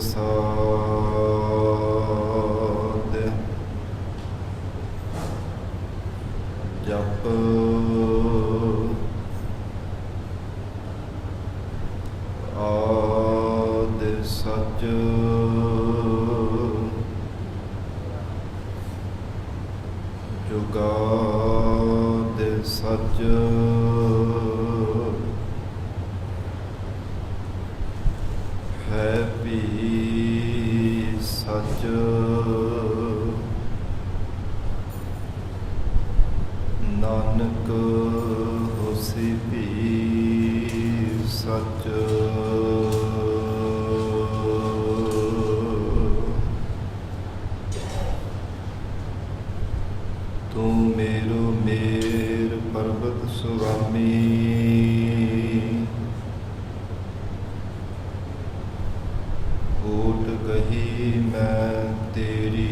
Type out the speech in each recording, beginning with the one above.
ਪ੍ਰਸਾਦਿ। ਜਪ ਆਦਿ ਸਚ ਜੁਗਾਦਿ ਸਚ ਹੈ ਵੀ ਸਚ। ਨਾਨਕ ਹੋਸੀ ਵੀ ਸਚ। ਤੂੰ ਮੇਰੋ ਮੇਰ ਪਰਬਤ ਸੁਆਮੀ। ਓਟ ਗਹੀ ਮੈਂ ਤੇਰੀ।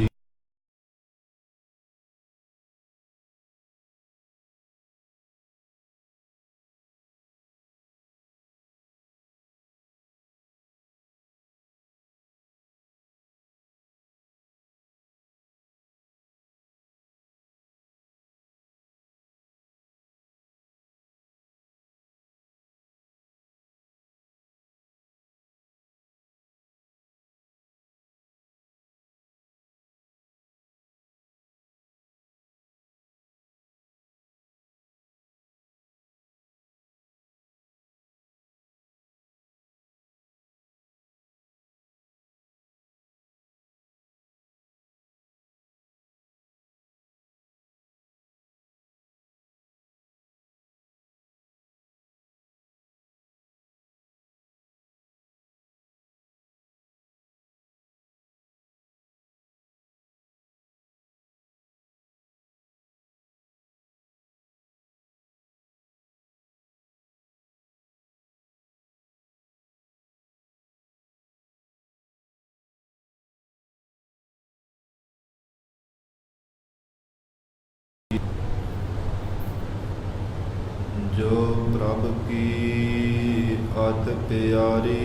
ਜੋ ਪ੍ਰਭ ਕੀ ਅਤ ਪਿਆਰੀ।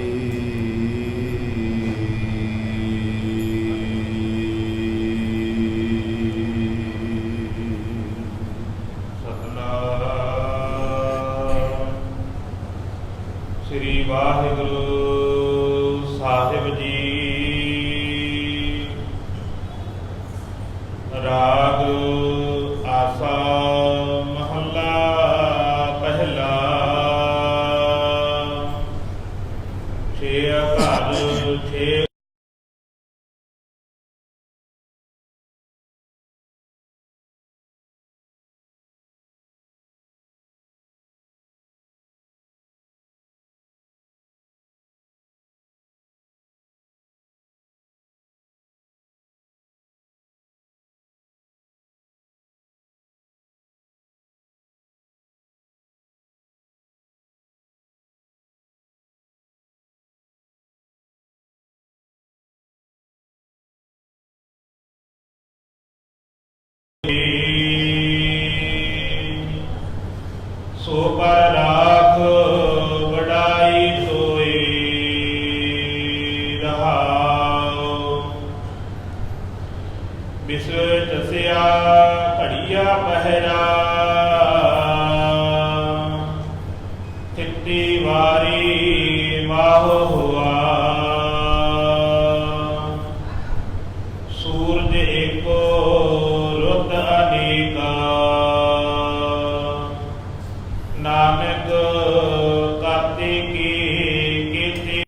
ਸਤਿਨਾਮ ਸ੍ਰੀ ਵਾਹਿਗੁਰੂ ਸਾਹਿਬ ਜੀ। ਰਾਗ ਆਸਾ ਮਹੱਲਾ ਪਹਿਲਾ। ਛੇ ਘਰ ਛੇ ਸੋ ਪਰ ਰਾਖ ਵਡਾਈ ਸੋਈ ਰਹਾਉ। ਬਿਸ ਚਸਿਆ ਘੜੀਆ ਪਹਿਰਾ। ਤਿੱਤੀ ਵਾਰੀ ਮਾਹ ਹੁਆ। ਸੂਰਜ ਏਕੋ ਰੁੱਤ ਅਨੇਕਾ। ਨਾਨਕ ਕਾਰਤਿਕੀ ਕੀਤੀ।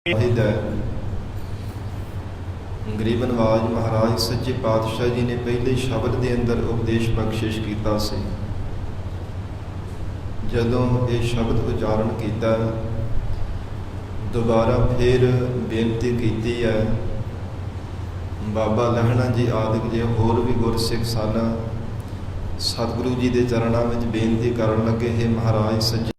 ਵਾਹਿਦ ਹੈ। ਗਰੀਬ ਨਵਾਜ ਮਹਾਰਾਜ ਸੱਚੇ ਪਾਤਸ਼ਾਹ ਜੀ ਨੇ ਪਹਿਲੇ ਸ਼ਬਦ ਦੇ ਅੰਦਰ ਉਪਦੇਸ਼ ਬਖਸ਼ਿਸ਼ ਕੀਤਾ ਸੀ। ਜਦੋਂ ਇਹ ਸ਼ਬਦ ਉਚਾਰਨ ਕੀਤਾ, ਦੁਬਾਰਾ ਫਿਰ ਬੇਨਤੀ ਕੀਤੀ ਹੈ। ਬਾਬਾ ਲਹਿਣਾ ਜੀ ਆਦਿਕ ਜੇ ਹੋਰ ਵੀ ਗੁਰਸਿੱਖ ਸਨ, ਸਤਿਗੁਰੂ ਜੀ ਦੇ ਚਰਨਾਂ ਵਿੱਚ ਬੇਨਤੀ ਕਰਨ ਲੱਗੇ, ਹੈ ਮਹਾਰਾਜ ਸੱਚੇ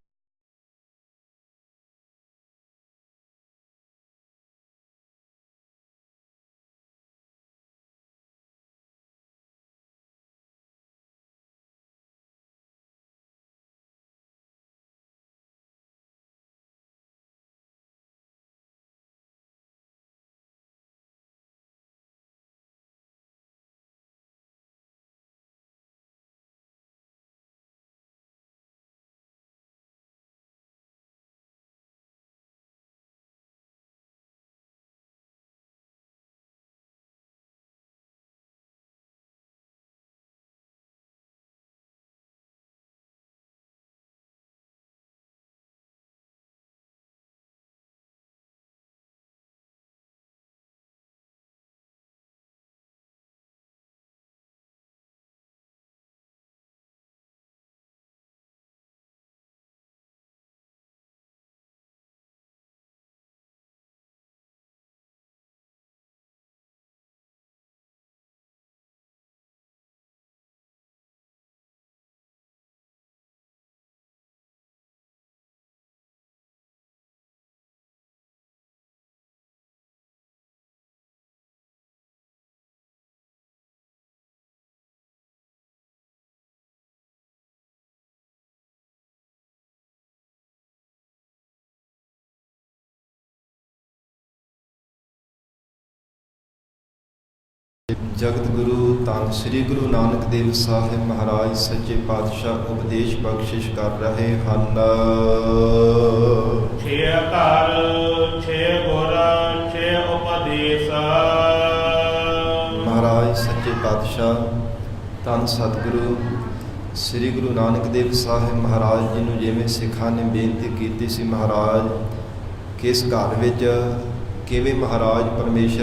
ਜਗਤ ਗੁਰੂ ਧੰਨ ਸ੍ਰੀ ਗੁਰੂ ਨਾਨਕ ਦੇਵ ਸਾਹਿਬ ਮਹਾਰਾਜ ਸੱਚੇ ਪਾਤਸ਼ਾਹ ਉਪਦੇਸ਼ ਬਖਸ਼ਿਸ਼ ਕਰ ਰਹੇ ਹਨ। ਛੇ ਘਰ ਛੇ ਗੁਰ ਛੇ ਉਪਦੇਸ਼। ਮਹਾਰਾਜ ਸੱਚੇ ਪਾਤਸ਼ਾਹ ਧੰਨ ਸਤਿਗੁਰੂ ਸ੍ਰੀ ਗੁਰੂ ਨਾਨਕ ਦੇਵ ਸਾਹਿਬ ਮਹਾਰਾਜ ਜੀ ਨੂੰ ਜਿਵੇਂ ਸਿੱਖਾਂ ਨੇ ਬੇਨਤੀ ਕੀਤੀ ਸੀ, ਮਹਾਰਾਜ ਕਿਸ ਘਰ ਵਿੱਚ ਕਿਵੇਂ ਮਹਾਰਾਜ ਪਰਮੇਸ਼ਰ